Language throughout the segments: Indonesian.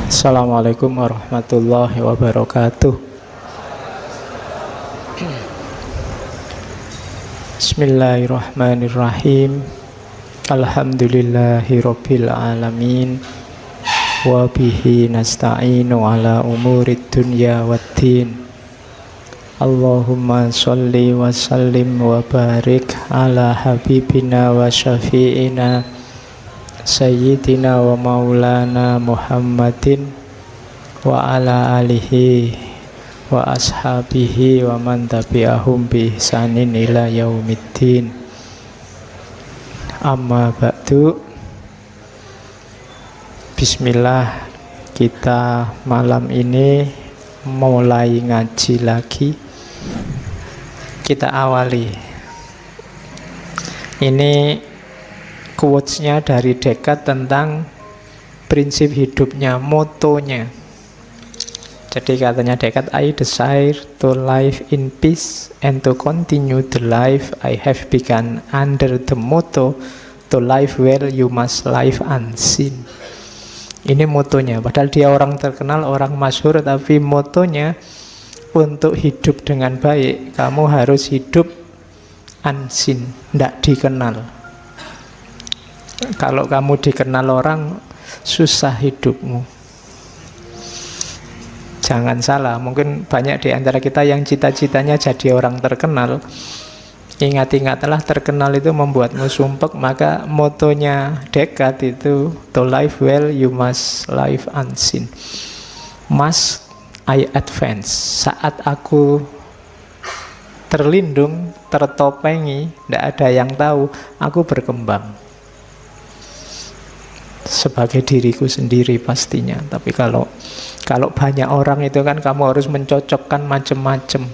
Assalamualaikum warahmatullahi wabarakatuh. Bismillahirrahmanirrahim. Alhamdulillahirabbil alamin. Wa bihi nasta'inu ala umurid dunya waddin. Allahumma sholli wa sallim wa barik ala habibina wa syafi'ina Sayyidina wa maulana Muhammadin wa ala alihi wa ashabihi wa man tabi'ahum bi ihsanin ila yaumiddin. Amma ba'du. Bismillah, kita malam ini mulai ngaji lagi. Kita awali. Ini quotes-nya dari Descartes tentang prinsip hidupnya, motonya. Jadi katanya Descartes, I desire to live in peace and to continue the life I have begun under the motto, to live well you must live unseen. Ini motonya, padahal dia orang terkenal, orang masyhur, tapi motonya untuk hidup dengan baik, kamu harus hidup unseen, tidak dikenal. Kalau kamu dikenal orang, susah hidupmu. Jangan salah, mungkin banyak di antara kita yang cita-citanya jadi orang terkenal. Ingat-ingatlah, terkenal itu membuatmu sumpek. Maka motonya Descartes itu, to live well you must live unseen. Must I advance. Saat aku terlindung, tertopengi, tidak ada yang tahu, aku berkembang sebagai diriku sendiri pastinya. Tapi kalau banyak orang itu kan kamu harus mencocokkan macam-macam.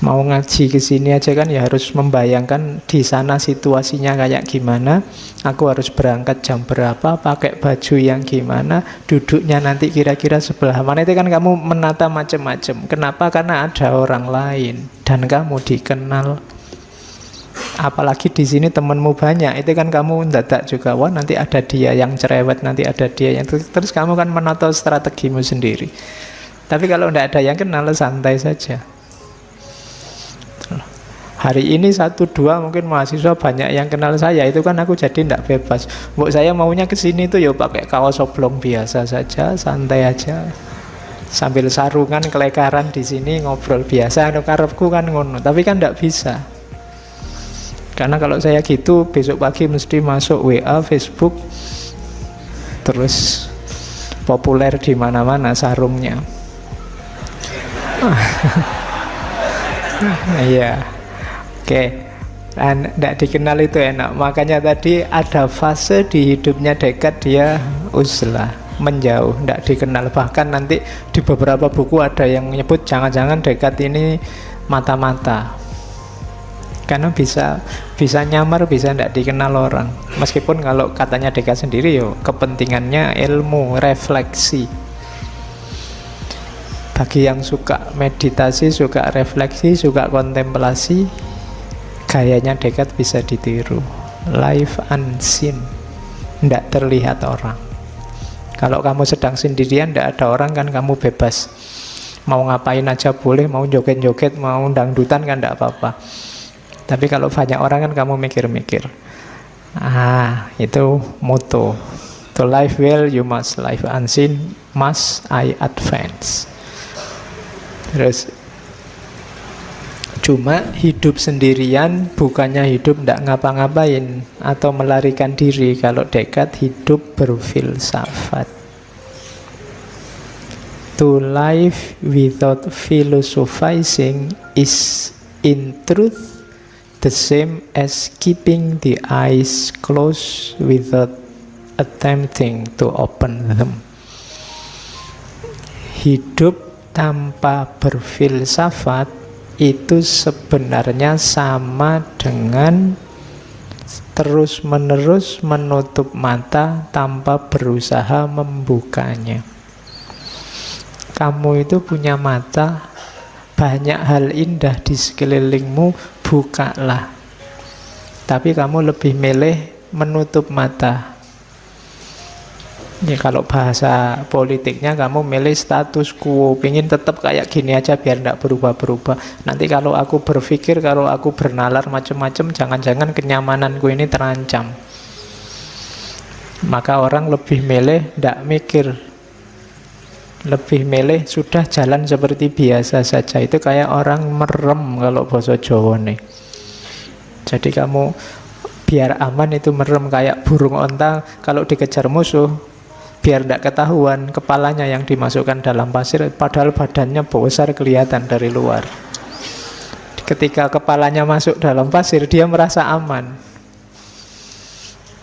Mau ngaji ke sini aja kan ya harus membayangkan di sana situasinya kayak gimana. Aku harus berangkat jam berapa, pakai baju yang gimana, duduknya nanti kira-kira sebelah mana. Itu kan kamu menata macam-macam. Kenapa? Karena ada orang lain dan kamu dikenal. Apalagi di sini temanmu banyak, itu kan kamu mendadak juga, wah nanti ada dia yang cerewet, nanti ada dia yang terus kamu kan menata strategimu sendiri. Tapi kalau tidak ada yang kenal, santai saja. Hari ini 1-2 mungkin mahasiswa banyak yang kenal saya, itu kan aku jadi tidak bebas. Mbok saya maunya ke sini tuh ya pakai kaos oblong biasa saja, santai aja. Sambil sarungan kelekaran di sini ngobrol biasa, anu karepku kan ngono, tapi kan tidak bisa. Karena kalau saya gitu, besok pagi mesti masuk WA, Facebook, terus populer di mana-mana sarungnya. Iya, oke. Dan tidak dikenal itu enak. Makanya tadi ada fase di hidupnya Descartes, dia uzlah, menjauh, tidak dikenal. Bahkan nanti di beberapa buku ada yang menyebut jangan-jangan Descartes ini mata-mata. Karena bisa nyamar, bisa tidak dikenal orang. Meskipun kalau katanya Descartes sendiri, yo kepentingannya ilmu, refleksi. Bagi yang suka meditasi, suka refleksi, suka kontemplasi, gayanya Descartes bisa ditiru. Life unseen, tidak terlihat orang. Kalau kamu sedang sendirian, tidak ada orang kan kamu bebas. Mau ngapain aja boleh, mau joget-joget, mau dangdutan kan tidak apa-apa. Tapi kalau banyak orang kan kamu mikir-mikir. Itu moto. To live well you must live unseen, must I advance. Terus cuma hidup sendirian bukannya hidup tidak ngapa-ngapain atau melarikan diri. Kalau Descartes hidup berfilsafat. To live without philosophizing is in truth the same as keeping the eyes closed without attempting to open them. Hidup tanpa berfilsafat itu sebenarnya sama dengan terus-menerus menutup mata tanpa berusaha membukanya. Kamu itu punya mata, banyak hal indah di sekelilingmu, bukalah. Tapi kamu lebih milih menutup mata. Ya kalau bahasa politiknya kamu milih status quo, pingin tetap kayak gini aja biar tidak berubah-berubah. Nanti kalau aku berpikir, kalau aku bernalar macam-macam, jangan-jangan kenyamananku ini terancam. Maka orang lebih milih tidak mikir, lebih milih sudah jalan seperti biasa saja. Itu kayak orang merem kalau bahasa Jawa nih. Jadi kamu biar aman itu merem kayak burung onta kalau dikejar musuh, biar tidak ketahuan kepalanya yang dimasukkan dalam pasir, padahal badannya besar kelihatan dari luar. Ketika kepalanya masuk dalam pasir, dia merasa aman,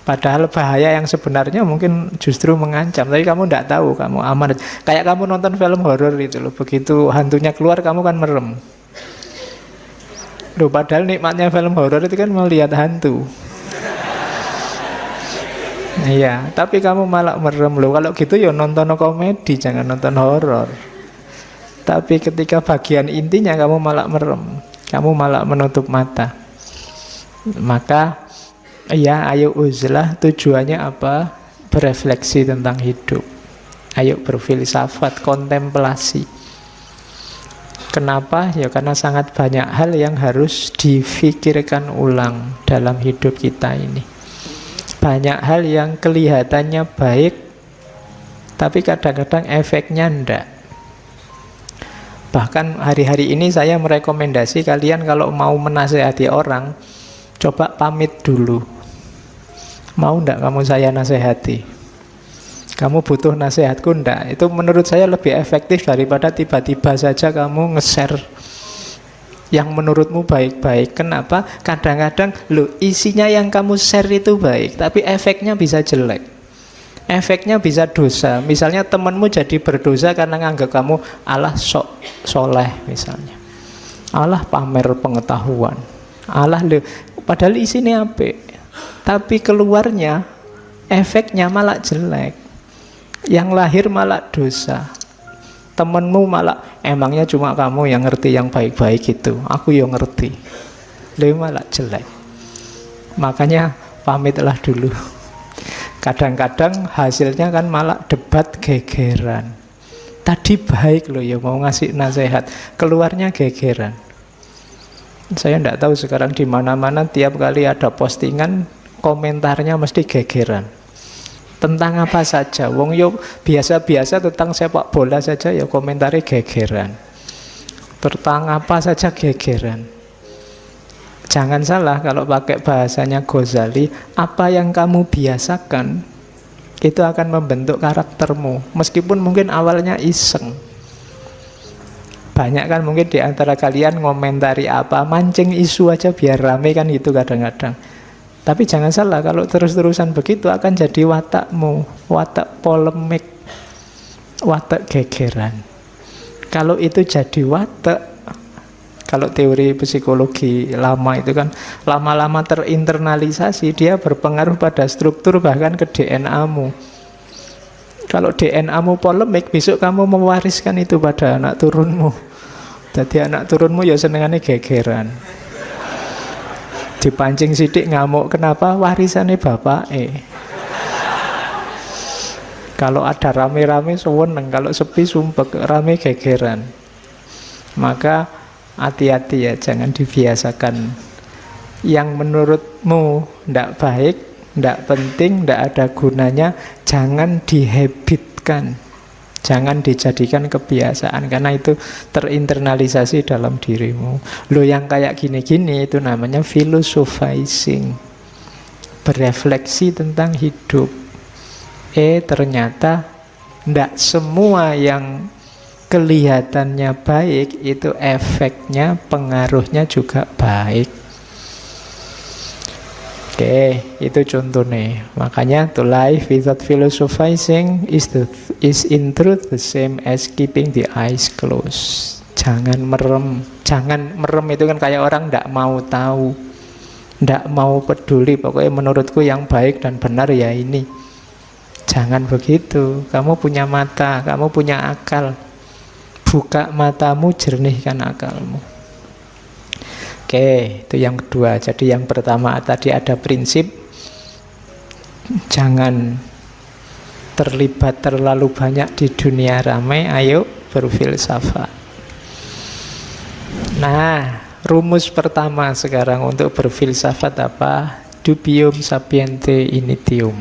padahal bahaya yang sebenarnya mungkin justru mengancam. Tapi kamu tidak tahu, kamu aman. Kayak kamu nonton film horor itu loh, begitu hantunya keluar kamu kan merem loh, padahal nikmatnya film horor itu kan melihat hantu. Iya, tapi kamu malah merem loh. Kalau gitu ya nonton komedi, jangan nonton horor. Tapi ketika bagian intinya kamu malah merem, kamu malah menutup mata. Maka ya, ayo uzlah, tujuannya apa? Berefleksi tentang hidup. Ayo berfilsafat, kontemplasi. Kenapa? Ya karena sangat banyak hal yang harus difikirkan ulang dalam hidup kita ini. Banyak hal yang kelihatannya baik, tapi kadang-kadang efeknya enggak. Bahkan hari-hari ini saya merekomendasi kalian kalau mau menasehati orang, coba pamit dulu. Mau enggak kamu saya nasehati? Kamu butuh nasihatku enggak? Itu menurut saya lebih efektif daripada tiba-tiba saja kamu nge-share yang menurutmu baik-baik. Kenapa? Kadang-kadang isinya yang kamu share itu baik, tapi efeknya bisa jelek, efeknya bisa dosa. Misalnya temanmu jadi berdosa karena nganggap kamu alah sok soleh misalnya, alah pamer pengetahuan, alah padahal isinya apik, tapi keluarnya efeknya malah jelek, yang lahir malah dosa. Temenmu malah, emangnya cuma kamu yang ngerti yang baik-baik itu, aku yang ngerti, lebih malah jelek. Makanya pamitlah dulu. Kadang-kadang hasilnya kan malah debat gegeran. Tadi baik loh ya mau ngasih nasihat, keluarnya gegeran. Saya tidak tahu sekarang di mana-mana tiap kali ada postingan komentarnya mesti gegeran. Tentang apa saja, wong yo biasa-biasa tentang sepak bola saja ya komentari gegeran. Tentang apa saja gegeran. Jangan salah kalau pakai bahasanya Ghazali, apa yang kamu biasakan itu akan membentuk karaktermu. Meskipun mungkin awalnya iseng. Banyak kan mungkin di antara kalian ngomentari apa, mancing isu aja biar rame kan gitu kadang-kadang. Tapi jangan salah, kalau terus-terusan begitu akan jadi watakmu, watak polemik, watak gegeran. Kalau itu jadi watak, kalau teori psikologi lama itu kan lama-lama terinternalisasi, dia berpengaruh pada struktur bahkan ke DNA-mu. Kalau DNA-mu polemik, besok kamu mewariskan itu pada anak turunmu. Jadi anak turunmu ya senengannya gegeran. Dipancing sidik ngamuk, kenapa? Warisannya bapak. Kalau ada rame-rame seneng, kalau sepi sumpek, rame gegeran. Maka hati-hati ya, jangan dibiasakan yang menurutmu tidak baik, tidak penting, tidak ada gunanya, jangan dihabitkan, jangan dijadikan kebiasaan, karena itu terinternalisasi dalam dirimu. Lo yang kayak gini-gini itu namanya philosophizing, berefleksi tentang hidup. Ternyata tidak semua yang kelihatannya baik itu efeknya, pengaruhnya juga baik. Oke, itu contohnya. Makanya to live without philosophizing is in truth the same as keeping the eyes closed. Jangan merem. Jangan merem itu kan kayak orang tidak mau tahu, tidak mau peduli. Pokoknya menurutku yang baik dan benar ya ini. Jangan begitu. Kamu punya mata, kamu punya akal. Buka matamu, jernihkan akalmu. Oke, itu yang kedua. Jadi yang pertama tadi ada prinsip, jangan terlibat terlalu banyak di dunia ramai, ayo berfilsafat. Nah, rumus pertama sekarang untuk berfilsafat apa? Dubium sapiente initium.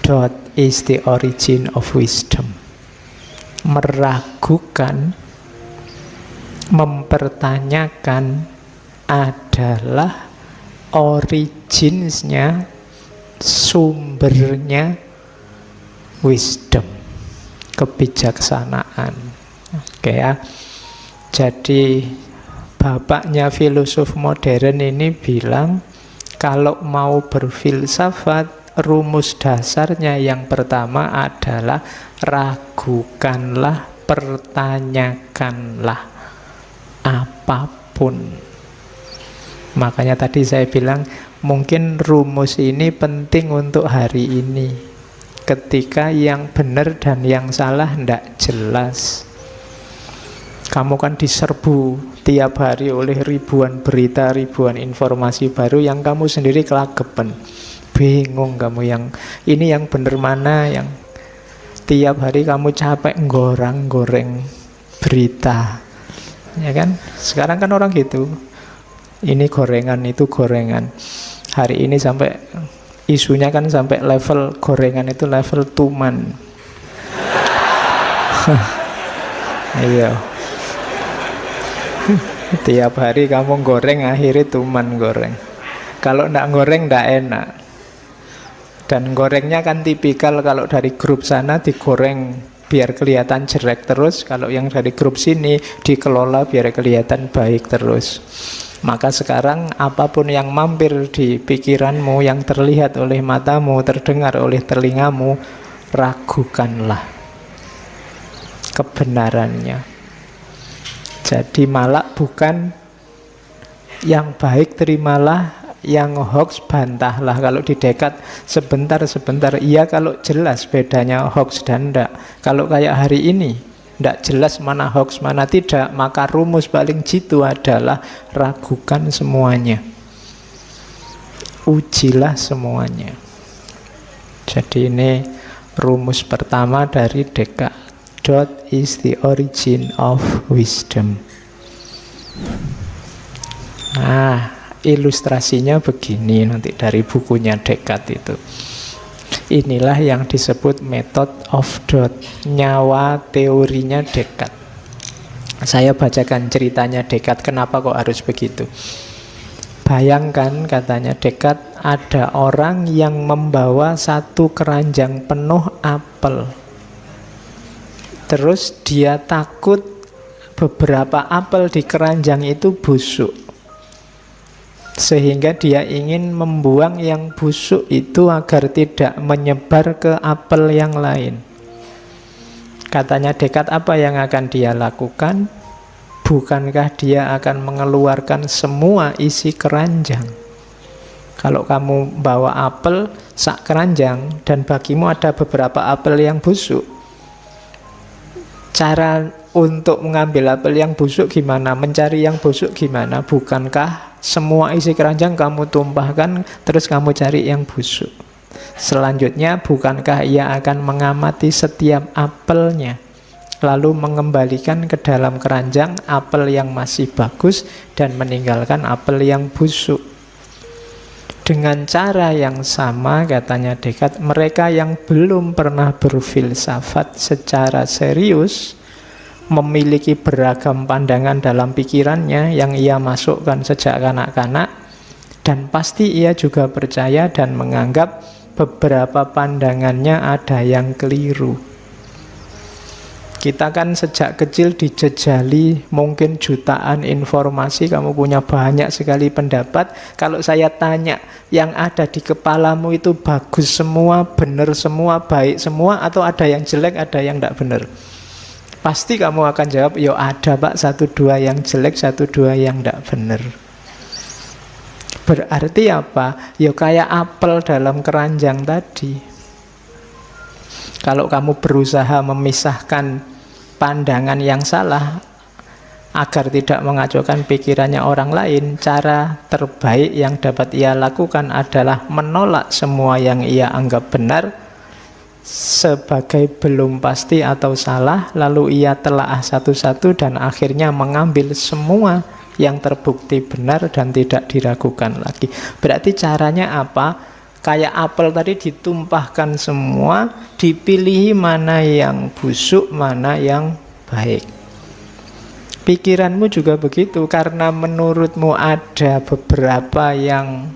Doubt is the origin of wisdom. Meragukan, mempertanyakan adalah originsnya, sumbernya wisdom, kebijaksanaan. Oke ya. Jadi bapaknya filosof modern ini bilang, kalau mau berfilsafat, rumus dasarnya yang pertama adalah ragukanlah, pertanyakanlah apapun. Makanya tadi saya bilang, mungkin rumus ini penting untuk hari ini, ketika yang benar dan yang salah tidak jelas. Kamu kan diserbu tiap hari oleh ribuan berita, ribuan informasi baru yang kamu sendiri kelagepen. Bingung kamu yang ini yang benar mana, yang tiap hari kamu capek goreng berita. Ya kan? Sekarang kan orang gitu. Ini gorengan, itu gorengan. Hari ini sampai isunya kan sampai level gorengan itu level tuman. Iya. Tiap hari kamu goreng, akhirnya tuman goreng. Kalau ndak goreng ndak enak. Dan gorengnya kan tipikal, kalau dari grup sana digoreng biar kelihatan jelek terus, kalau yang dari grup sini dikelola biar kelihatan baik terus. Maka sekarang apapun yang mampir di pikiranmu, yang terlihat oleh matamu, terdengar oleh telingamu, ragukanlah kebenarannya. Jadi malak bukan, yang baik terimalah, yang hoax bantahlah. Kalau di Descartes sebentar, iya kalau jelas bedanya hoax dan ndak. Kalau kayak hari ini ndak jelas mana hoax mana tidak, maka rumus paling jitu adalah ragukan semuanya, ujilah semuanya. Jadi ini rumus pertama dari Descartes. Doubt is the origin of wisdom. Nah, ilustrasinya begini nanti dari bukunya Descartes itu. Inilah yang disebut method of doubt, nyawa teorinya Descartes. Saya bacakan ceritanya Descartes, kenapa kok harus begitu. Bayangkan, katanya Descartes, ada orang yang membawa satu keranjang penuh apel. Terus dia takut beberapa apel di keranjang itu busuk, sehingga dia ingin membuang yang busuk itu agar tidak menyebar ke apel yang lain. Katanya Descartes, apa yang akan dia lakukan? Bukankah dia akan mengeluarkan semua isi keranjang? Kalau kamu bawa apel sak keranjang dan bagimu ada beberapa apel yang busuk, cara untuk mengambil apel yang busuk gimana? Mencari yang busuk gimana? Bukankah semua isi keranjang kamu tumpahkan, terus kamu cari yang busuk? Selanjutnya, bukankah ia akan mengamati setiap apelnya, lalu mengembalikan ke dalam keranjang apel yang masih bagus dan meninggalkan apel yang busuk? Dengan cara yang sama, katanya Descartes, mereka yang belum pernah berfilsafat secara serius, memiliki beragam pandangan dalam pikirannya yang ia masukkan sejak kanak-kanak, dan pasti ia juga percaya dan menganggap beberapa pandangannya ada yang keliru. Kita kan sejak kecil dijejali mungkin jutaan informasi, kamu punya banyak sekali pendapat. Kalau saya tanya, yang ada di kepalamu itu bagus semua, benar semua, baik semua, atau ada yang jelek, ada yang tidak benar? Pasti kamu akan jawab, ya ada pak, 1-2 yang jelek, 1-2 yang tidak benar. Berarti apa? Ya kayak apel dalam keranjang tadi. Kalau kamu berusaha memisahkan pandangan yang salah agar tidak mengacaukan pikirannya orang lain, cara terbaik yang dapat ia lakukan adalah menolak semua yang ia anggap benar sebagai belum pasti atau salah, lalu ia telaah satu-satu dan akhirnya mengambil semua yang terbukti benar dan tidak diragukan lagi. Berarti caranya apa? Kayak apel tadi, ditumpahkan semua, dipilih mana yang busuk, mana yang baik. Pikiranmu juga begitu, karena menurutmu ada beberapa yang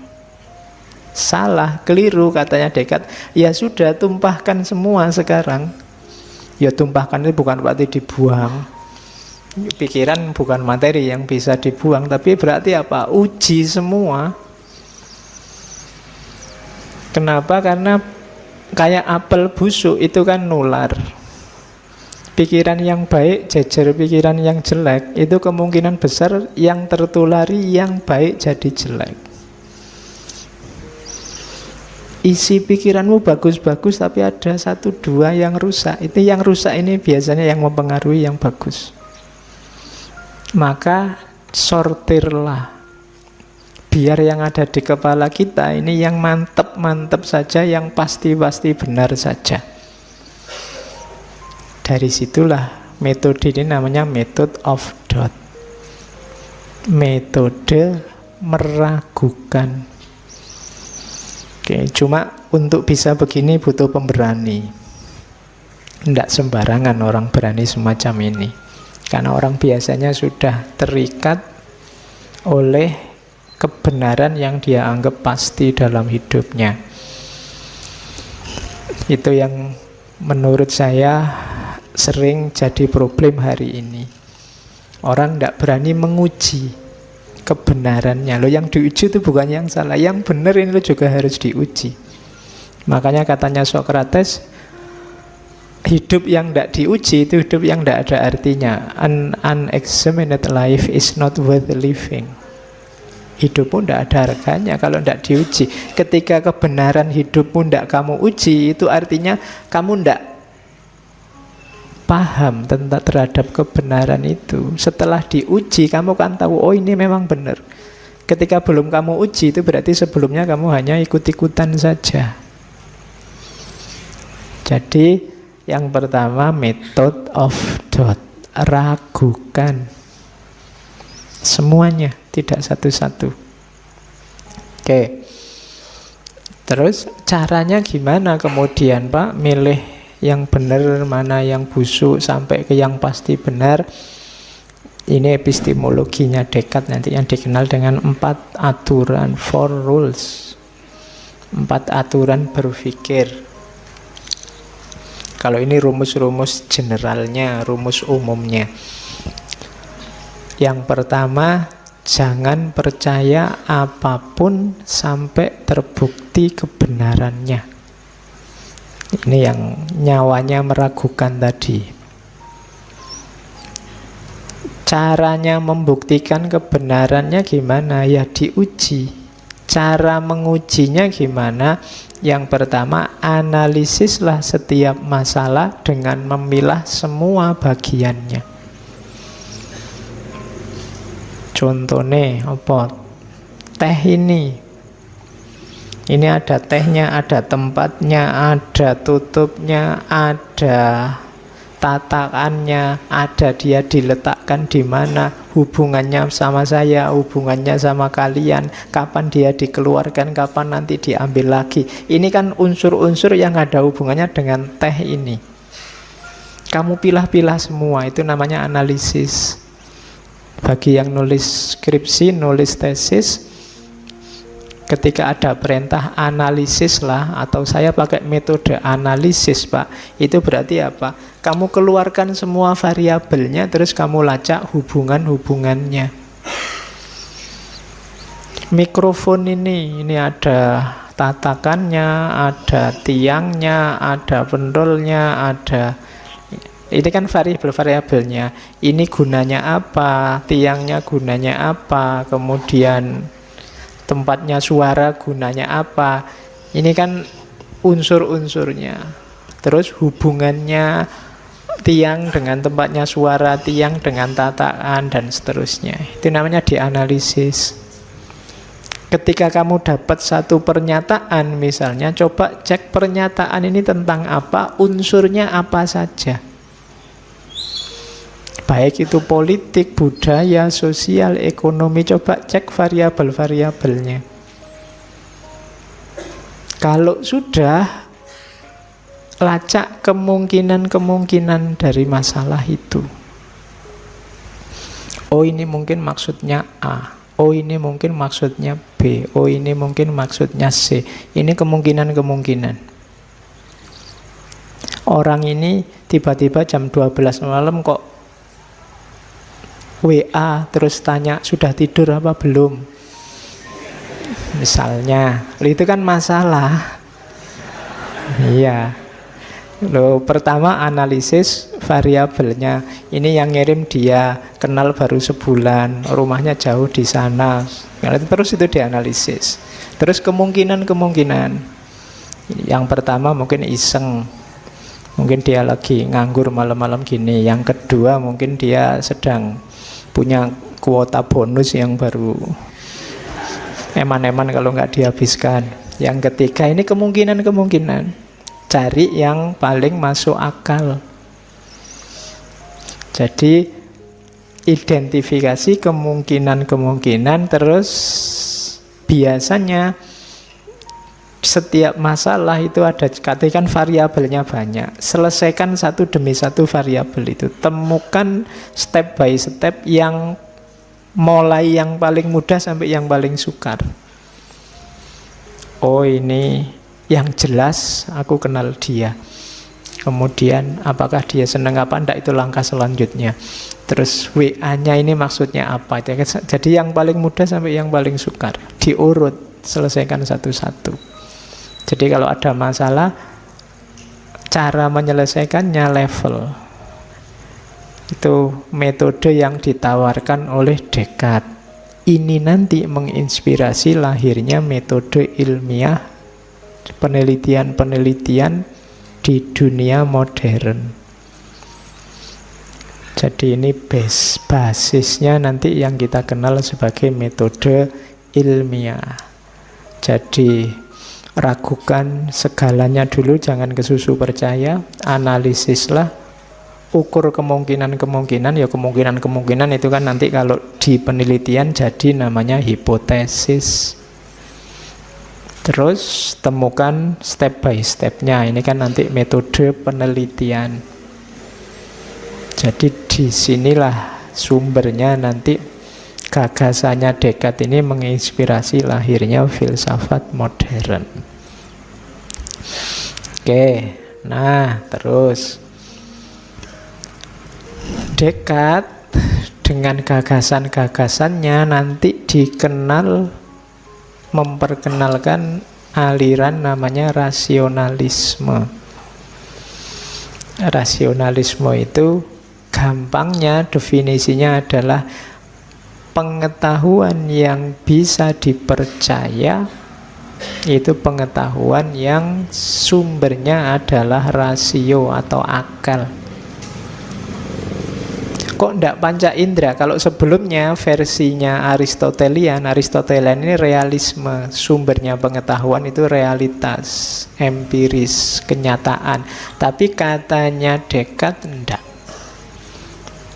salah, keliru, katanya Descartes. Ya sudah, tumpahkan semua sekarang. Ya tumpahkan itu bukan berarti dibuang. Pikiran bukan materi yang bisa dibuang, tapi berarti apa? Uji semua. Kenapa? Karena kayak apel busuk itu kan nular. Pikiran yang baik jejer pikiran yang jelek, itu kemungkinan besar yang tertulari yang baik jadi jelek. Isi pikiranmu bagus-bagus tapi ada satu dua yang rusak. Itu yang rusak ini biasanya yang mempengaruhi yang bagus. Maka sortirlah. Biar yang ada di kepala kita ini yang mantep-mantep saja, yang pasti-pasti benar saja. Dari situlah metode ini namanya method of doubt. Metode meragukan. Oke, cuma untuk bisa begini butuh pemberani. Tidak sembarangan orang berani semacam ini. Karena orang biasanya sudah terikat oleh kebenaran yang dia anggap pasti dalam hidupnya. Itu yang menurut saya sering jadi problem hari ini. Orang tidak berani menguji kebenarannya. Loh, yang diuji itu bukan yang salah, yang benar ini juga harus diuji. Makanya katanya Socrates, hidup yang tidak diuji itu hidup yang tidak ada artinya. An unexamined life is not worth living. Hidupmu tidak ada harganya kalau tidak diuji. Ketika kebenaran hidupmu tidak kamu uji, itu artinya kamu tidak paham tentang terhadap kebenaran itu. Setelah diuji, kamu kan tahu, oh ini memang benar. Ketika belum kamu uji, itu berarti sebelumnya kamu hanya ikut-ikutan saja. Jadi, yang pertama, method of doubt. Ragukan semuanya, tidak satu-satu. Oke. Terus caranya gimana kemudian, Pak? Milih yang benar, mana yang busuk, sampai ke yang pasti benar. Ini epistemologinya Descartes nanti yang dikenal dengan 4 aturan, 4 rules. 4 aturan berpikir. Kalau ini rumus-rumus generalnya, rumus umumnya. Yang pertama, jangan percaya apapun sampai terbukti kebenarannya. Ini yang nyawanya meragukan tadi. Caranya membuktikan kebenarannya gimana? Ya diuji. Cara mengujinya gimana? Yang pertama, analisislah setiap masalah dengan memilah semua bagiannya. Contohnya apa? Teh ini ada tehnya, ada tempatnya, ada tutupnya, ada tatakannya, ada dia diletakkan di mana, hubungannya sama saya, hubungannya sama kalian, kapan dia dikeluarkan, kapan nanti diambil lagi. Ini kan unsur-unsur yang ada hubungannya dengan teh ini. Kamu pilah-pilah semua, itu namanya analisis. Bagi yang nulis skripsi, nulis tesis, ketika ada perintah analisis lah, atau saya pakai metode analisis, Pak, itu berarti apa? Kamu keluarkan semua variabelnya, terus kamu lacak hubungan-hubungannya. Mikrofon ini ada tatakannya, ada tiangnya, ada pendolnya, ada... Ini kan variabel-variabelnya. Ini gunanya apa, tiangnya gunanya apa, kemudian tempatnya suara gunanya apa. Ini kan unsur-unsurnya. Terus hubungannya tiang dengan tempatnya suara, tiang dengan tatakan, dan seterusnya. Itu namanya dianalisis. Ketika kamu dapat satu pernyataan misalnya, coba cek pernyataan ini tentang apa, unsurnya apa saja. Baik itu politik, budaya, sosial, ekonomi, coba cek variabel-variabelnya. Kalau sudah, lacak kemungkinan-kemungkinan dari masalah itu. Oh, ini mungkin maksudnya A. Oh, ini mungkin maksudnya B. Oh, ini mungkin maksudnya C. Ini kemungkinan-kemungkinan. Orang ini tiba-tiba jam 12 malam kok WA terus tanya sudah tidur apa belum. Misalnya, itu kan masalah. Iya. Loh, pertama analisis variabelnya. Ini yang ngirim dia, kenal baru sebulan, rumahnya jauh di sana. Terus itu dianalisis. Terus kemungkinan-kemungkinan. Yang pertama mungkin iseng. Mungkin dia lagi nganggur malam-malam gini. Yang kedua mungkin dia sedang punya kuota bonus yang baru eman-eman kalau nggak dihabiskan. Yang ketiga ini kemungkinan-kemungkinan. Cari yang paling masuk akal. Jadi identifikasi kemungkinan-kemungkinan. Terus biasanya setiap masalah itu ada, katakan variabelnya banyak, selesaikan satu demi satu variabel itu. Temukan step by step yang mulai yang paling mudah sampai yang paling sukar. Oh, ini yang jelas aku kenal dia. Kemudian apakah dia senang apa enggak, itu langkah selanjutnya. Terus WA-nya ini maksudnya apa. Jadi yang paling mudah sampai yang paling sukar, diurut, selesaikan satu-satu. Jadi kalau ada masalah, cara menyelesaikannya level. Itu metode yang ditawarkan oleh Descartes. Ini nanti menginspirasi lahirnya metode ilmiah, penelitian-penelitian di dunia modern. Jadi ini basisnya nanti yang kita kenal sebagai metode ilmiah. Jadi ragukan segalanya dulu, jangan kesusu percaya, analisislah, ukur kemungkinan-kemungkinan. Ya kemungkinan-kemungkinan itu kan nanti kalau di penelitian jadi namanya hipotesis. Terus temukan step by stepnya. Ini kan nanti metode penelitian. Jadi disinilah sumbernya nanti gagasannya Descartes ini menginspirasi lahirnya filsafat modern. Oke, nah terus Descartes dengan gagasan-gagasannya nanti dikenal, memperkenalkan aliran namanya rasionalisme. Rasionalisme itu gampangnya definisinya adalah pengetahuan yang bisa dipercaya, itu pengetahuan yang sumbernya adalah rasio atau akal. Kok ndak panca indera? Kalau sebelumnya versinya Aristotelian ini realisme, sumbernya pengetahuan itu realitas, empiris, kenyataan. Tapi katanya Descartes ndak.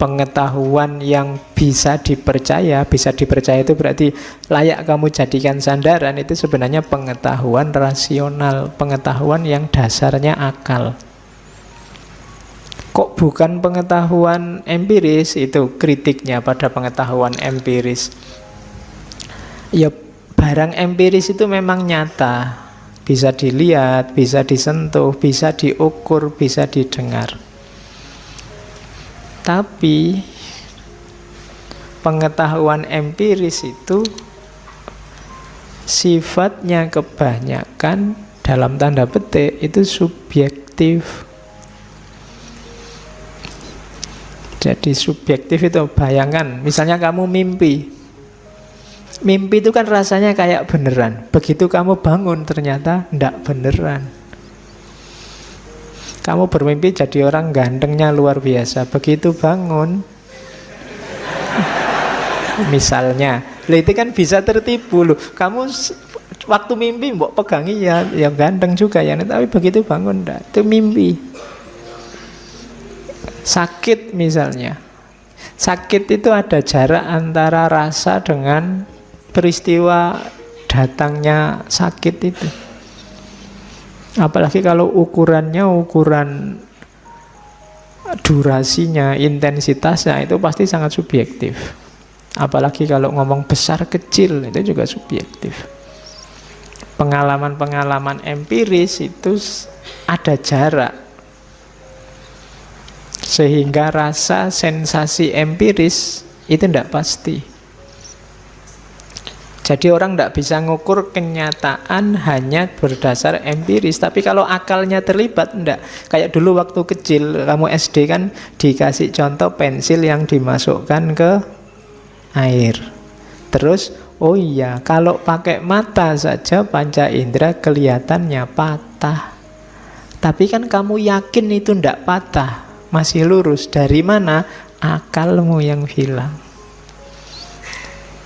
Pengetahuan yang bisa dipercaya itu berarti layak kamu jadikan sandaran, itu sebenarnya pengetahuan rasional, pengetahuan yang dasarnya akal. Kok bukan pengetahuan empiris? Itu kritiknya pada pengetahuan empiris. Ya, barang empiris itu memang nyata, bisa dilihat, bisa disentuh, bisa diukur, bisa didengar. Tapi pengetahuan empiris itu sifatnya kebanyakan dalam tanda petik itu subjektif. Jadi subjektif itu, bayangkan misalnya kamu mimpi itu kan rasanya kayak beneran. Begitu kamu bangun ternyata enggak beneran. Kamu bermimpi jadi orang gantengnya luar biasa. Begitu bangun misalnya Lah itu kan bisa tertipu loh. Kamu waktu mimpi mbok pegangi ya ganteng juga ya, tapi begitu bangun enggak, itu mimpi. Sakit misalnya. Sakit itu ada jarak antara rasa dengan peristiwa datangnya sakit itu. Apalagi kalau ukurannya ukuran durasinya, intensitasnya itu pasti sangat subjektif. Apalagi kalau ngomong besar kecil itu juga subjektif. Pengalaman-pengalaman empiris itu ada jarak, sehingga rasa sensasi empiris itu tidak pasti. Jadi orang tidak bisa ngukur kenyataan hanya berdasar empiris. Tapi kalau akalnya terlibat, tidak. Kayak dulu waktu kecil, kamu SD kan dikasih contoh pensil yang dimasukkan ke air. Terus, oh iya, kalau pakai mata saja panca indera kelihatannya patah. Tapi kan kamu yakin itu tidak patah, masih lurus. Dari mana? Akalmu yang hilang.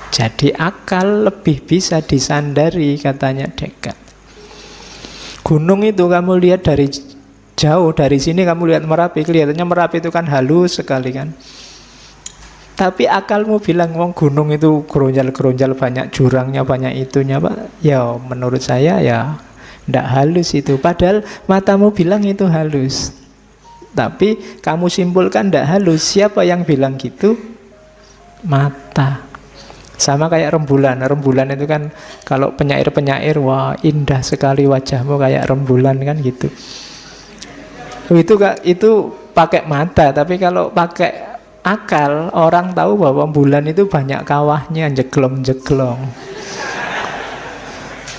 Jadi akal lebih bisa disandari, katanya Descartes. Gunung itu kamu lihat dari jauh, dari sini kamu lihat Merapi, kelihatannya Merapi itu kan halus sekali kan. Tapi akalmu bilang, wong gunung itu geronjal-geronjal, banyak jurangnya, banyak itunya, Pak. Ya menurut saya ya ndak halus itu. Padahal matamu bilang itu halus. Tapi kamu simpulkan ndak halus. Siapa yang bilang gitu? Mata. Sama kayak rembulan. Rembulan itu kan kalau penyair-penyair, wah indah sekali wajahmu kayak rembulan kan gitu. Itu pakai mata. Tapi kalau pakai akal, orang tahu bahwa bulan itu banyak kawahnya, jeglong-jeglong.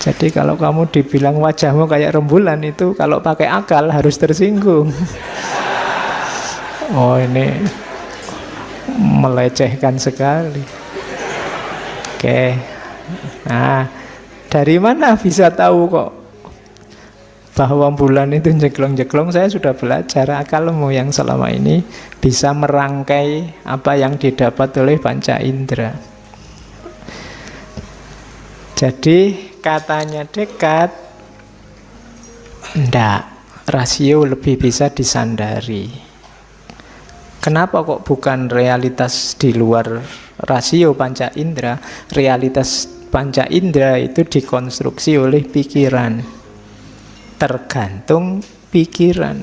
Jadi kalau kamu dibilang wajahmu kayak rembulan, itu kalau pakai akal harus tersinggung. Oh ini melecehkan sekali. Oke. Nah, dari mana bisa tahu kok bahwa bulan itu jeglong-jeglong? Saya sudah belajar, akalmu yang selama ini bisa merangkai apa yang didapat oleh panca indera. Jadi katanya Descartes, enggak, rasio lebih bisa disandari. Kenapa kok bukan realitas di luar rasio panca indera? Realitas panca indera itu dikonstruksi oleh pikiran. Tergantung pikiran.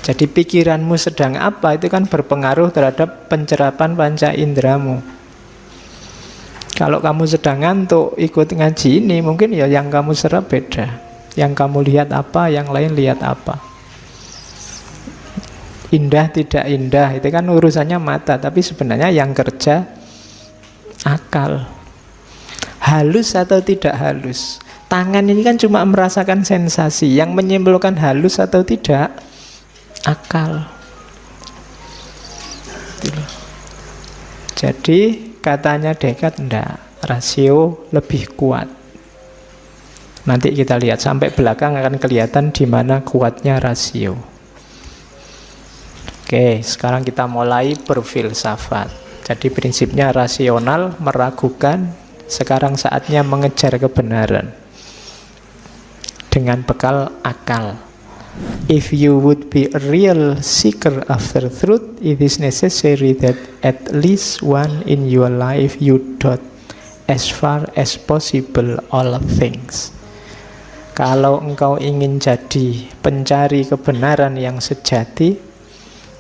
Jadi pikiranmu sedang apa itu kan berpengaruh terhadap pencerapan panca inderamu. Kalau kamu sedang ngantuk ikut ngaji ini, mungkin ya yang kamu serap beda. Yang kamu lihat apa, yang lain lihat apa. Indah tidak indah itu kan urusannya mata, tapi sebenarnya yang kerja akal. Halus atau tidak halus, tangan ini kan cuma merasakan sensasi. Yang menyimpulkan halus atau tidak akal. Jadi katanya Descartes, enggak, rasio lebih kuat. Nanti kita lihat sampai belakang akan kelihatan di mana kuatnya rasio. Oke, sekarang kita mulai berfilsafat. Jadi prinsipnya rasional, meragukan. Sekarang saatnya mengejar kebenaran dengan bekal akal. If you would be a real seeker after truth, it is necessary that at least one in your life you doubt as far as possible all things. Kalau engkau ingin jadi pencari kebenaran yang sejati,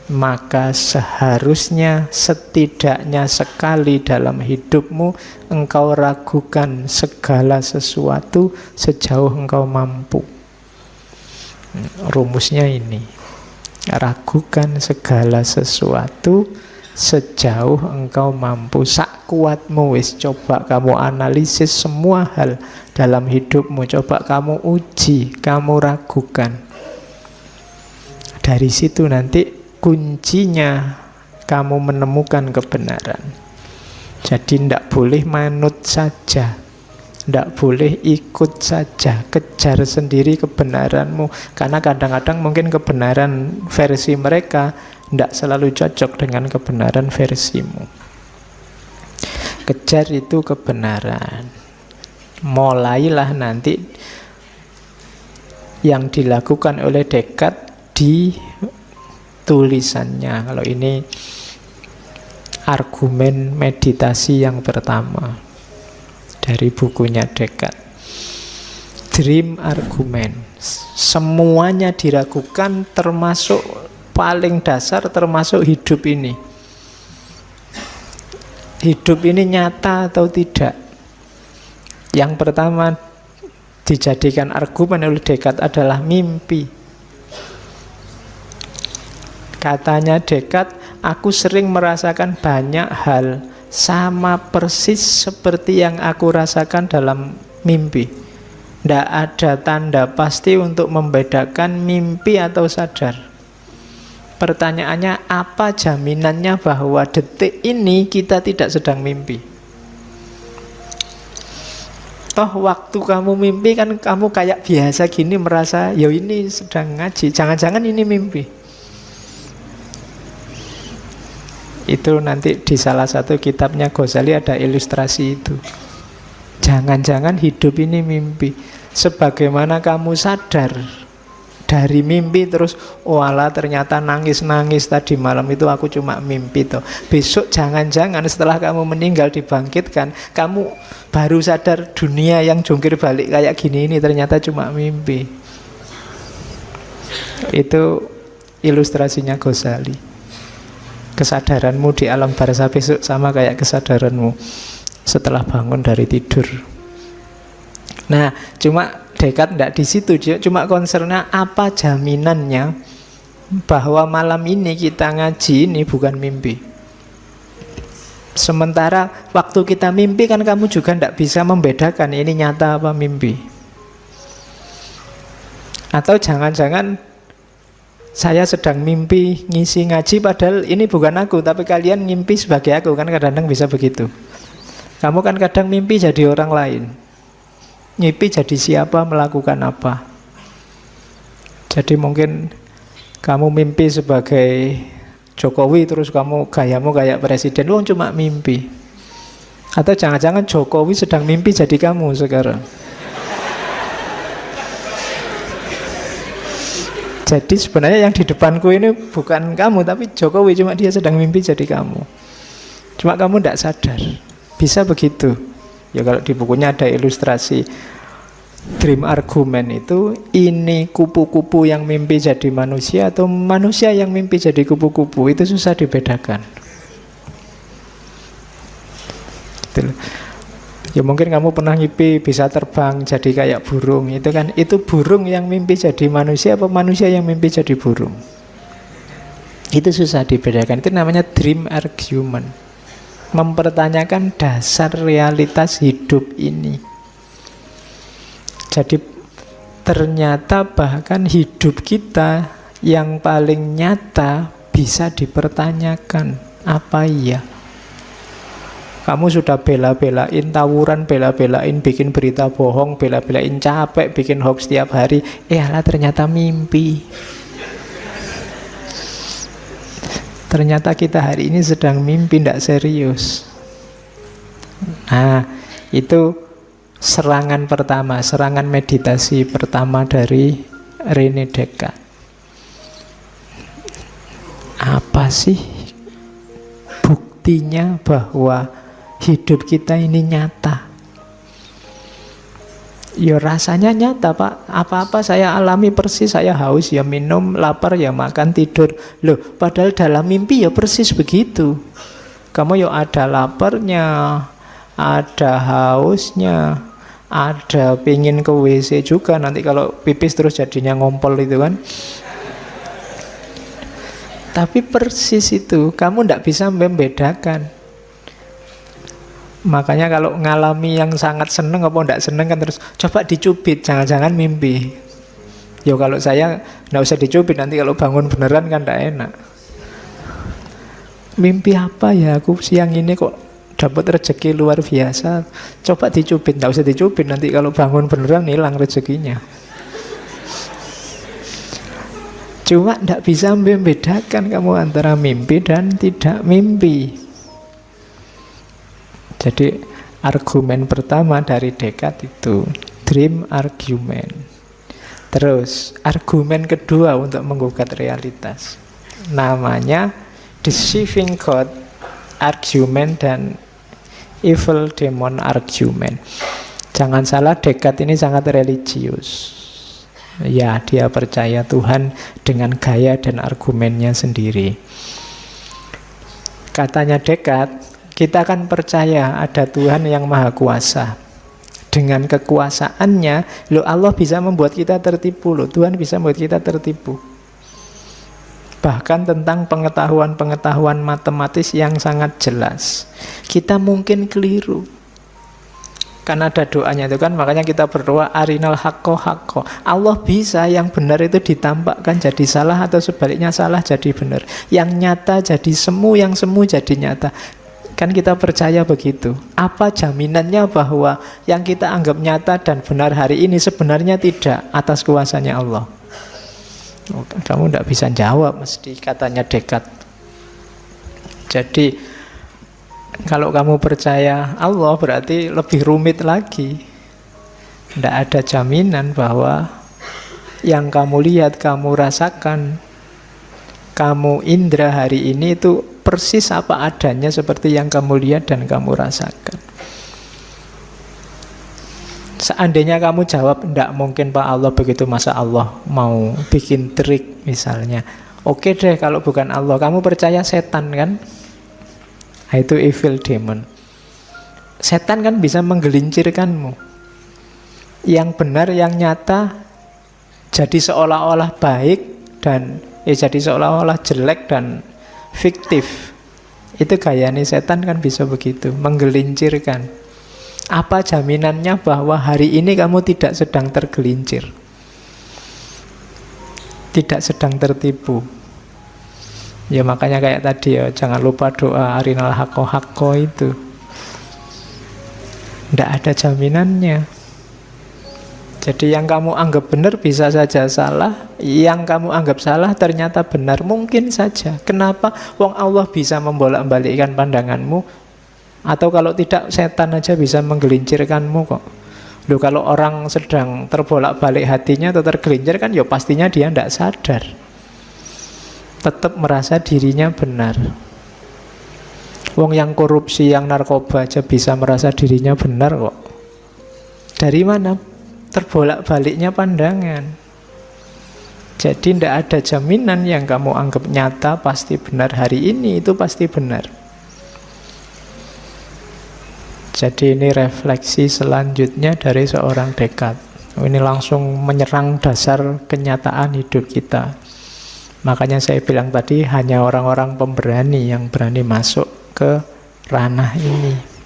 maka seharusnya setidaknya sekali dalam hidupmu engkau ragukan segala sesuatu sejauh engkau mampu. Rumusnya ini, ragukan segala sesuatu sejauh engkau mampu. Sak kuatmu wis, coba kamu analisis semua hal dalam hidupmu, coba kamu uji, kamu ragukan. Dari situ nanti kuncinya kamu menemukan kebenaran. Jadi tidak boleh manut saja, tidak boleh ikut saja, kejar sendiri kebenaranmu. Karena kadang-kadang mungkin kebenaran versi mereka tidak selalu cocok dengan kebenaran versimu. kejar itu kebenaran. Mulailah nanti yang dilakukan oleh Descartes di tulisannya. Kalau ini argumen meditasi yang pertama dari bukunya Descartes, Dream Argument. Semuanya diragukan, termasuk paling dasar, termasuk hidup ini. Hidup ini nyata atau tidak? Yang pertama dijadikan argumen oleh Descartes adalah mimpi. Katanya Descartes, aku sering merasakan banyak hal sama persis seperti yang aku rasakan dalam mimpi. Tidak ada tanda pasti untuk membedakan mimpi atau sadar. Pertanyaannya, apa jaminannya bahwa detik ini kita tidak sedang mimpi? Toh waktu kamu mimpi kan kamu kayak biasa gini merasa, ya ini sedang ngaji, jangan-jangan ini mimpi. Itu nanti di salah satu kitabnya Ghazali ada ilustrasi itu. Jangan-jangan hidup ini mimpi. Sebagaimana kamu sadar dari mimpi terus, oh alah ternyata nangis-nangis tadi malam itu aku cuma mimpi toh. Besok jangan-jangan setelah kamu meninggal dibangkitkan, kamu baru sadar dunia yang jungkir balik kayak gini ini ternyata cuma mimpi. Itu ilustrasinya Ghazali. Kesadaranmu di alam barzah besok sama kayak kesadaranmu setelah bangun dari tidur. Nah, cuma Descartes tidak di situ, cuma concernnya apa jaminannya bahwa malam ini kita ngaji ini bukan mimpi. Sementara waktu kita mimpi kan kamu juga tidak bisa membedakan ini nyata apa mimpi. Atau jangan-jangan saya sedang mimpi ngisi ngaji padahal ini bukan aku, tapi kalian mimpi sebagai aku, kan kadang-kadang bisa begitu. Kamu kan kadang mimpi jadi orang lain, mimpi jadi siapa, melakukan apa. Jadi mungkin kamu mimpi sebagai Jokowi terus kamu gayamu kayak presiden, lu cuma mimpi. Atau jangan-jangan Jokowi sedang mimpi jadi kamu sekarang. Jadi sebenarnya yang di depanku ini bukan kamu, tapi Jokowi, cuma dia sedang mimpi jadi kamu. Cuma kamu tidak sadar. Bisa begitu. Ya kalau di bukunya ada ilustrasi Dream Argument itu, ini kupu-kupu yang mimpi jadi manusia atau manusia yang mimpi jadi kupu-kupu, itu susah dibedakan. Gitu. Ya mungkin kamu pernah mimpi bisa terbang jadi kayak burung, itu kan, itu burung yang mimpi jadi manusia apa manusia yang mimpi jadi burung? Itu susah dibedakan. Itu namanya dream argument. Mempertanyakan dasar realitas hidup ini. Jadi ternyata bahkan hidup kita yang paling nyata bisa dipertanyakan. Apa iya? Kamu sudah bela-belain tawuran, bela-belain bikin berita bohong, bela-belain capek bikin hoax setiap hari, alah ternyata mimpi. Ternyata kita hari ini sedang mimpi, tidak serius. Nah, itu serangan pertama, serangan meditasi pertama dari René Descartes. Apa sih buktinya bahwa hidup kita ini nyata? Ya rasanya nyata Pak. Apa-apa saya alami persis. Saya haus ya minum, lapar ya makan, tidur. Loh, padahal dalam mimpi ya persis begitu. Kamu ya ada laparnya, ada hausnya, ada pingin ke WC juga. Nanti kalau pipis terus jadinya ngompol itu kan. Tapi persis itu, kamu tidak bisa membedakan. Makanya kalau ngalami yang sangat seneng apa tidak seneng kan terus coba dicubit, jangan-jangan mimpi. Ya kalau saya tidak usah dicubit, nanti kalau bangun beneran kan tidak enak. Mimpi apa ya aku siang ini kok dapat rezeki luar biasa. Coba dicubit, tidak usah dicubit, nanti kalau bangun beneran hilang rezekinya. Cuma tidak bisa membedakan kamu antara mimpi dan tidak mimpi. Jadi argumen pertama dari Descartes itu dream argument. Terus argumen kedua untuk menggugat realitas, namanya deceiving God argument dan evil demon argument. Jangan salah, Descartes ini sangat religius. Ya, dia percaya Tuhan dengan gaya dan argumennya sendiri. Katanya Descartes, kita akan percaya ada Tuhan yang maha kuasa. Dengan kekuasaannya, Allah bisa membuat kita tertipu loh. Tuhan bisa membuat kita tertipu. Bahkan tentang pengetahuan-pengetahuan matematis yang sangat jelas. Kita mungkin keliru. Kan ada doanya itu kan, makanya kita berdoa arinal haqqo haqqo. Allah bisa yang benar itu ditampakkan jadi salah, atau sebaliknya salah jadi benar. Yang nyata jadi semu, yang semu jadi nyata. Kan kita percaya begitu. Apa jaminannya bahwa yang kita anggap nyata dan benar hari ini sebenarnya tidak atas kuasanya Allah? Kamu tidak bisa jawab mesti, katanya Descartes. Jadi kalau kamu percaya Allah berarti lebih rumit lagi. Tidak ada jaminan bahwa yang kamu lihat, kamu rasakan, kamu indra hari ini itu persis apa adanya seperti yang kamu lihat dan kamu rasakan. Seandainya kamu jawab, tidak mungkin Pak Allah begitu, masa Allah mau bikin trik misalnya. Oke deh kalau bukan Allah, kamu percaya setan kan? Nah, itu evil demon. Setan kan bisa menggelincirkanmu. Yang benar, yang nyata jadi seolah-olah baik dan jadi seolah-olah jelek dan fiktif. Itu gayanya setan kan bisa begitu, menggelincirkan. Apa jaminannya bahwa hari ini kamu tidak sedang tergelincir, tidak sedang tertipu? Ya makanya kayak tadi ya, jangan lupa doa arinal haqqo haqqo itu. Tidak ada jaminannya. Jadi yang kamu anggap benar bisa saja salah, yang kamu anggap salah ternyata benar, mungkin saja. Kenapa? Wong Allah bisa membolak-balikkan pandanganmu, atau kalau tidak setan aja bisa menggelincirkanmu kok. Loh, kalau orang sedang terbolak-balik hatinya atau tergelincir kan ya pastinya dia tidak sadar, tetap merasa dirinya benar. Wong yang korupsi, yang narkoba aja bisa merasa dirinya benar kok. Dari mana? Terbolak-baliknya pandangan. Jadi tidak ada jaminan yang kamu anggap nyata pasti benar hari ini itu pasti benar. Jadi ini refleksi selanjutnya dari seorang Descartes. Ini langsung menyerang dasar kenyataan hidup kita. Makanya saya bilang tadi, hanya orang-orang pemberani yang berani masuk ke ranah ini.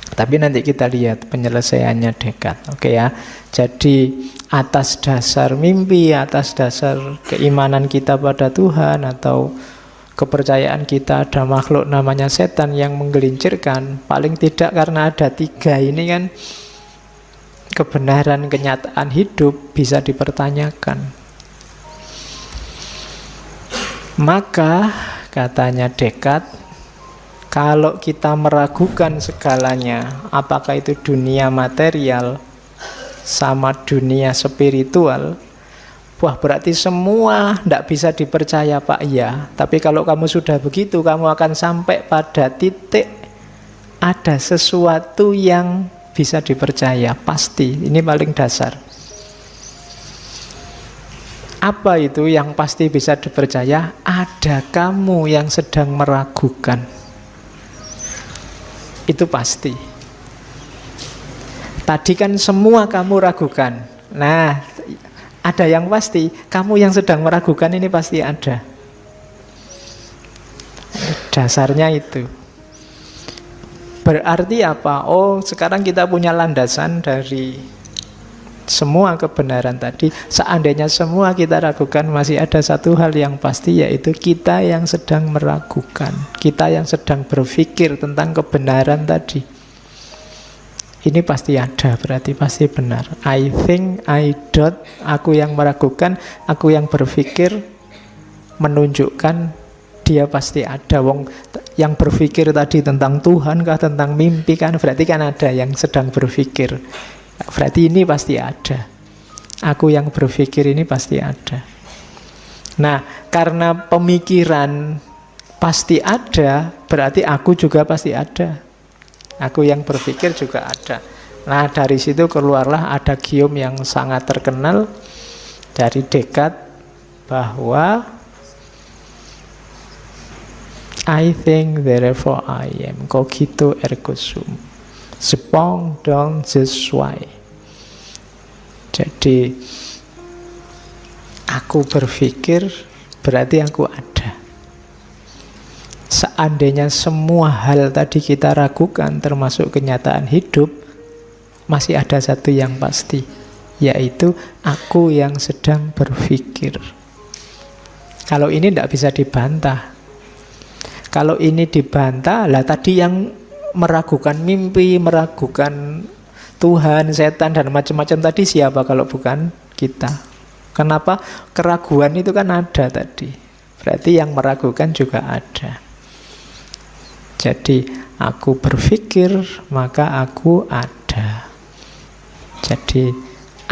Tapi nanti kita lihat penyelesaiannya Descartes. Oke ya. Jadi atas dasar mimpi, atas dasar keimanan kita pada Tuhan, atau kepercayaan kita ada makhluk namanya setan yang menggelincirkan, paling tidak karena ada tiga ini kan, kebenaran kenyataan hidup bisa dipertanyakan. Maka katanya Descartes, kalau kita meragukan segalanya, apakah itu dunia material sama dunia spiritual, wah berarti semua tidak bisa dipercaya Pak. Iya, tapi kalau kamu sudah begitu, kamu akan sampai pada titik ada sesuatu yang bisa dipercaya, pasti. Ini paling dasar. Apa itu yang pasti bisa dipercaya? Ada kamu yang sedang meragukan. Itu pasti. Tadi kan semua kamu ragukan. Nah, ada yang pasti, kamu yang sedang meragukan ini pasti ada. Dasarnya itu. Berarti apa? Oh, sekarang kita punya landasan dari semua kebenaran tadi. Seandainya semua kita ragukan, masih ada satu hal yang pasti, yaitu kita yang sedang meragukan, kita yang sedang berpikir tentang kebenaran tadi. Ini pasti ada, berarti pasti benar. I think, I doubt, aku yang meragukan, aku yang berpikir, menunjukkan dia pasti ada. Wong yang berpikir tadi tentang Tuhan kah, tentang mimpi kan, berarti kan ada yang sedang berpikir. Berarti ini pasti ada. Aku yang berpikir ini pasti ada. Nah, karena pemikiran pasti ada, berarti aku juga pasti ada. Aku yang berpikir juga ada. Nah, dari situ keluarlah adagium yang sangat terkenal dari Descartes bahwa I think therefore I am, cogito ergo sum, sepong dong sesuai. Jadi aku berpikir berarti aku ada. Seandainya semua hal tadi kita ragukan, termasuk kenyataan hidup, masih ada satu yang pasti, yaitu aku yang sedang berpikir. Kalau ini tidak bisa dibantah. Kalau ini dibantah, lah tadi yang meragukan mimpi, meragukan Tuhan, setan, dan macam-macam tadi siapa kalau bukan kita? Kenapa? Keraguan itu kan ada tadi. Berarti yang meragukan juga ada. Jadi aku berpikir, maka aku ada. Jadi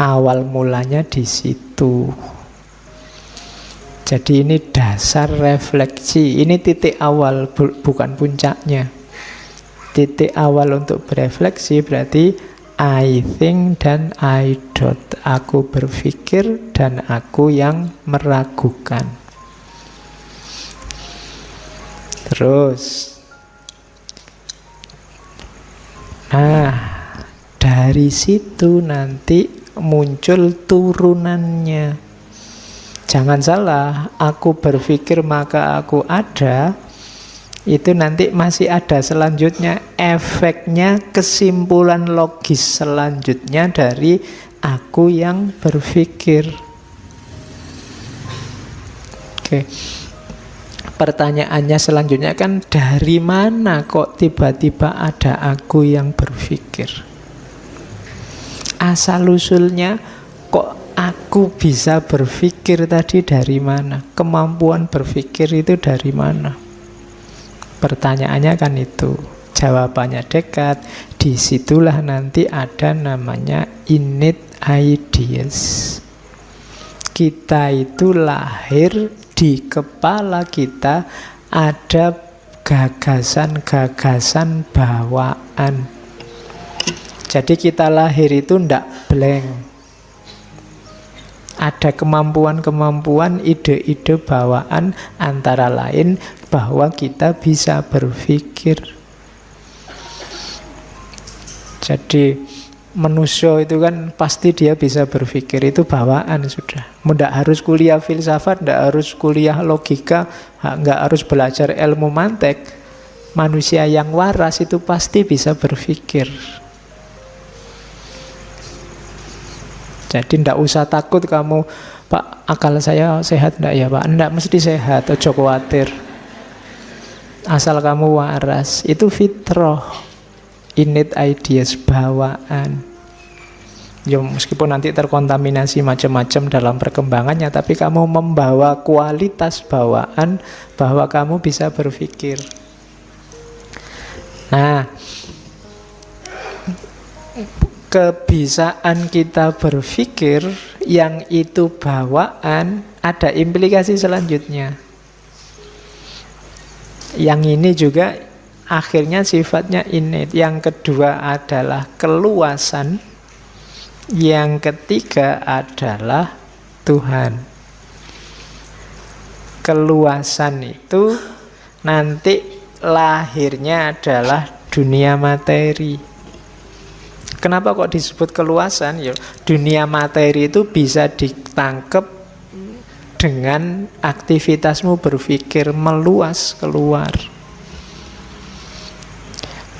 awal mulanya di situ. Jadi ini dasar refleksi. Ini titik awal, bukan puncaknya. Titik awal untuk berefleksi berarti I think dan I don't. Aku berpikir dan aku yang meragukan. Terus, nah, dari situ nanti muncul turunannya. Jangan salah, aku berpikir maka aku ada. Itu nanti masih ada selanjutnya, efeknya, kesimpulan logis selanjutnya dari aku yang berpikir. Oke. Pertanyaannya selanjutnya kan, dari mana kok tiba-tiba ada aku yang berpikir? Asal-usulnya kok aku bisa berpikir tadi dari mana? Kemampuan berpikir itu dari mana? Pertanyaannya kan itu. Jawabannya Descartes. Disitulah nanti ada namanya innate ideas. Kita itu lahir, di kepala kita ada gagasan-gagasan bawaan. Jadi kita lahir itu ndak blank. Ada kemampuan-kemampuan, ide-ide bawaan, antara lain bahwa kita bisa berpikir. Jadi manusia itu kan pasti dia bisa berpikir, itu bawaan sudah. Tidak harus kuliah filsafat, tidak harus kuliah logika, nggak harus belajar ilmu mantek. Manusia yang waras itu pasti bisa berpikir. Jadi tidak usah takut kamu, Pak, akal saya sehat tidak ya Pak? Tidak mesti sehat, ojo khawatir. Asal kamu waras, itu fitrah, innate ideas, bawaan. Ya meskipun nanti terkontaminasi macam-macam dalam perkembangannya, tapi kamu membawa kualitas bawaan bahwa kamu bisa berpikir. Nah, kebisaan kita berpikir yang itu bawaan ada implikasi selanjutnya. Yang ini juga akhirnya sifatnya innate. Yang kedua adalah keluasan. Yang ketiga adalah Tuhan. Keluasan itu nanti lahirnya adalah dunia materi. Kenapa kok disebut keluasan? Ya, dunia materi itu bisa ditangkap dengan aktivitasmu berpikir, meluas keluar.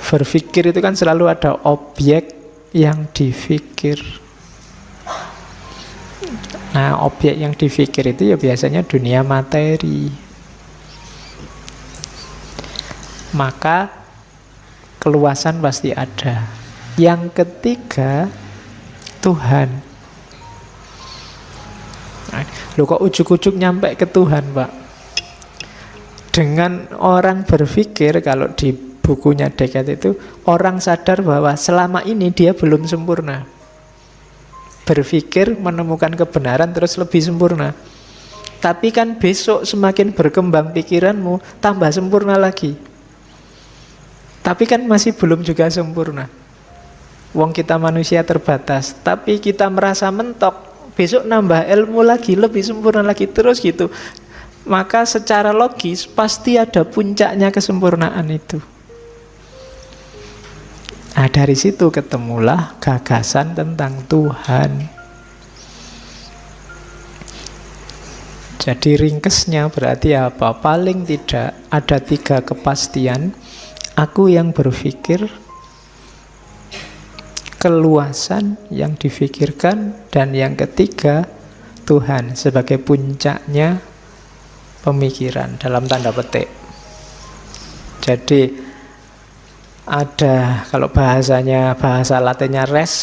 Berpikir itu kan selalu ada objek yang dipikir. Nah, objek yang dipikir itu ya biasanya dunia materi. Maka keluasan pasti ada. Yang ketiga, Tuhan. Loh kok ujuk-ujuk nyampe ke Tuhan, Pak? Dengan orang berpikir, kalau di bukunya Descartes itu, orang sadar bahwa selama ini dia belum sempurna. Berpikir, menemukan kebenaran, terus lebih sempurna. Tapi kan besok semakin berkembang pikiranmu, tambah sempurna lagi. Tapi kan masih belum juga sempurna. Wong kita manusia terbatas, tapi kita merasa mentok, besok nambah ilmu lagi, lebih sempurna lagi, terus gitu. Maka secara logis pasti ada puncaknya kesempurnaan itu. Nah, dari situ ketemulah gagasan tentang Tuhan. Jadi ringkesnya berarti apa? Paling tidak ada 3 kepastian. Aku yang berpikir, keluasan yang difikirkan, dan yang ketiga Tuhan sebagai puncaknya pemikiran dalam tanda petik. Jadi ada, kalau bahasanya, bahasa Latinnya res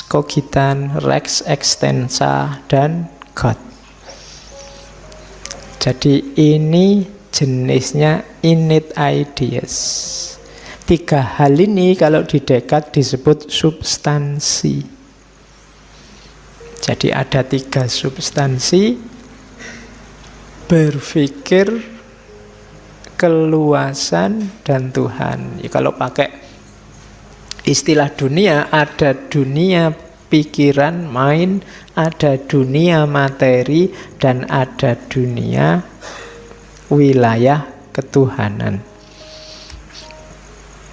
cogitan, rex extensa, dan God. Jadi ini jenisnya innate ideas. 3 hal ini kalau di Descartes disebut substansi. Jadi ada 3 substansi: berpikir, keluasan, dan Tuhan. Ya, kalau pakai istilah dunia, ada dunia pikiran, mind, ada dunia materi, dan ada dunia wilayah ketuhanan.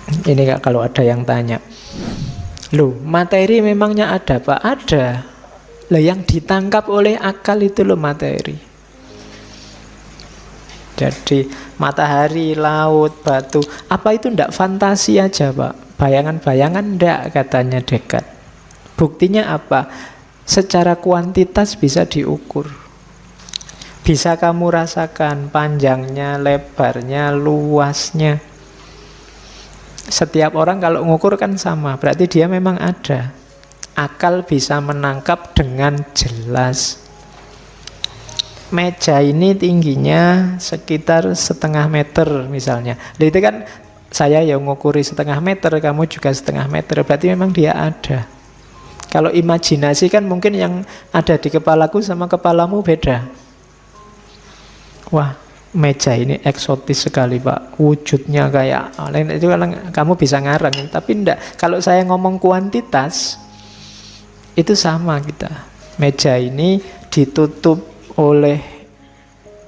Ini kalau ada yang tanya, loh, materi memangnya ada Pak? Ada. Lah, yang ditangkap oleh akal itu loh materi. Jadi matahari, laut, batu, apa itu ndak fantasi aja Pak? Bayangan-bayangan ndak, katanya Descartes. Buktinya apa? Secara kuantitas bisa diukur. Bisa kamu rasakan panjangnya, lebarnya, luasnya. Setiap orang kalau ngukur kan sama, berarti dia memang ada. Akal bisa menangkap dengan jelas. Meja ini tingginya sekitar 0,5 meter misalnya. Jadi itu kan saya yang ngukuri 0,5 meter, kamu juga 0,5 meter, berarti memang dia ada. Kalau imajinasi kan mungkin yang ada di kepalaku sama kepalamu beda. Wah, meja ini eksotis sekali Pak, wujudnya kayak lain, itu kan kamu bisa ngarang. Tapi enggak, kalau saya ngomong kuantitas, itu sama kita. Meja ini ditutup oleh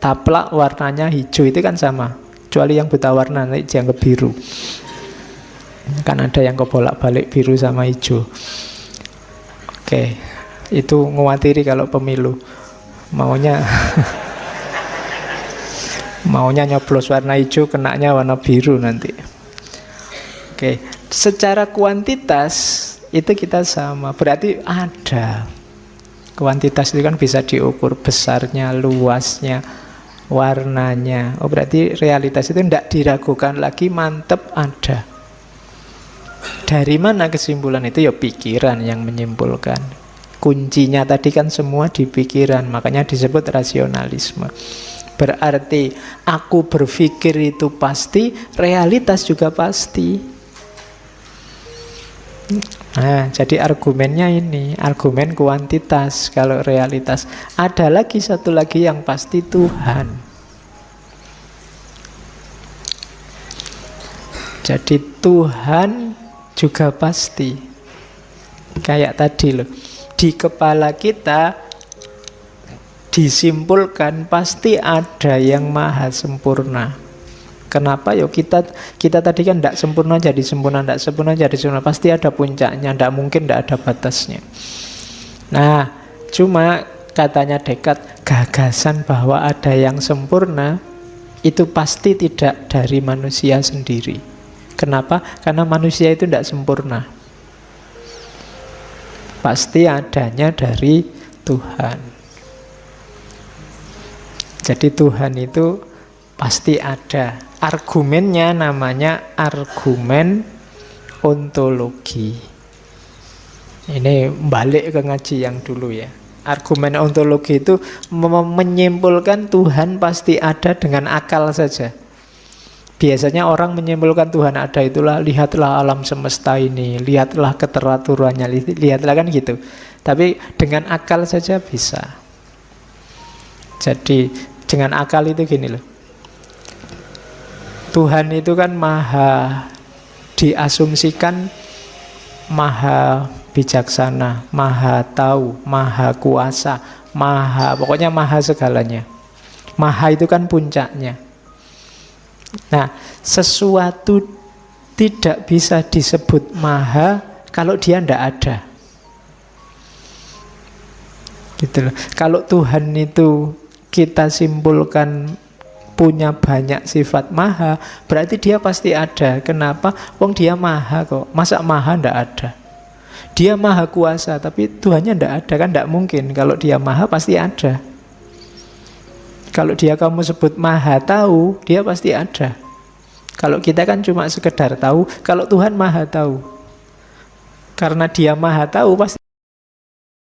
taplak warnanya hijau, itu kan sama. Kecuali yang buta warna nanti dianggap biru. Kan ada yang kebolak-balik biru sama hijau. Oke, itu nguatiri kalau pemilu. Maunya maunya nyoblos warna hijau, kenanya warna biru nanti. Oke, secara kuantitas itu kita sama, berarti ada. Kuantitas itu kan bisa diukur, besarnya, luasnya, warnanya. Oh, berarti realitas itu tidak diragukan lagi, mantep ada. Dari mana kesimpulan itu? Ya pikiran yang menyimpulkan. Kuncinya tadi kan semua di pikiran, makanya disebut rasionalisme. Berarti aku berpikir itu pasti, realitas juga pasti. Nah, jadi argumennya ini, argumen kuantitas. Kalau realitas, ada lagi satu lagi yang pasti, Tuhan. Jadi Tuhan juga pasti. Kayak tadi loh, di kepala kita disimpulkan pasti ada yang maha sempurna. Kenapa? Yo kita tadi kan tidak sempurna jadi sempurna, tidak sempurna jadi sempurna. Pasti ada puncaknya, tidak mungkin tidak ada batasnya. Nah, cuma katanya Descartes, gagasan bahwa ada yang sempurna itu pasti tidak dari manusia sendiri. Kenapa? Karena manusia itu tidak sempurna. Pasti adanya dari Tuhan. Jadi Tuhan itu pasti ada. Argumennya namanya argumen ontologi. Ini balik ke ngaji yang dulu ya. Argumen ontologi itu menyimpulkan Tuhan pasti ada dengan akal saja. Biasanya orang menyimpulkan Tuhan ada itulah, lihatlah alam semesta ini, lihatlah keteraturannya, lihatlah kan gitu. Tapi dengan akal saja bisa. Jadi dengan akal itu gini loh. Tuhan itu kan maha, diasumsikan maha bijaksana, maha tahu, maha kuasa, maha, pokoknya maha segalanya. Maha itu kan puncaknya. Nah, sesuatu tidak bisa disebut maha kalau dia tidak ada. Gitu loh. Kalau Tuhan itu kita simpulkan punya banyak sifat maha, berarti dia pasti ada. Kenapa? Wong dia maha kok. Masa maha tidak ada? Dia maha kuasa, tapi Tuhannya tidak ada, kan tidak mungkin. Kalau dia maha pasti ada. Kalau dia kamu sebut maha tahu, dia pasti ada. Kalau kita kan cuma sekedar tahu, kalau Tuhan maha tahu. Karena dia maha tahu pasti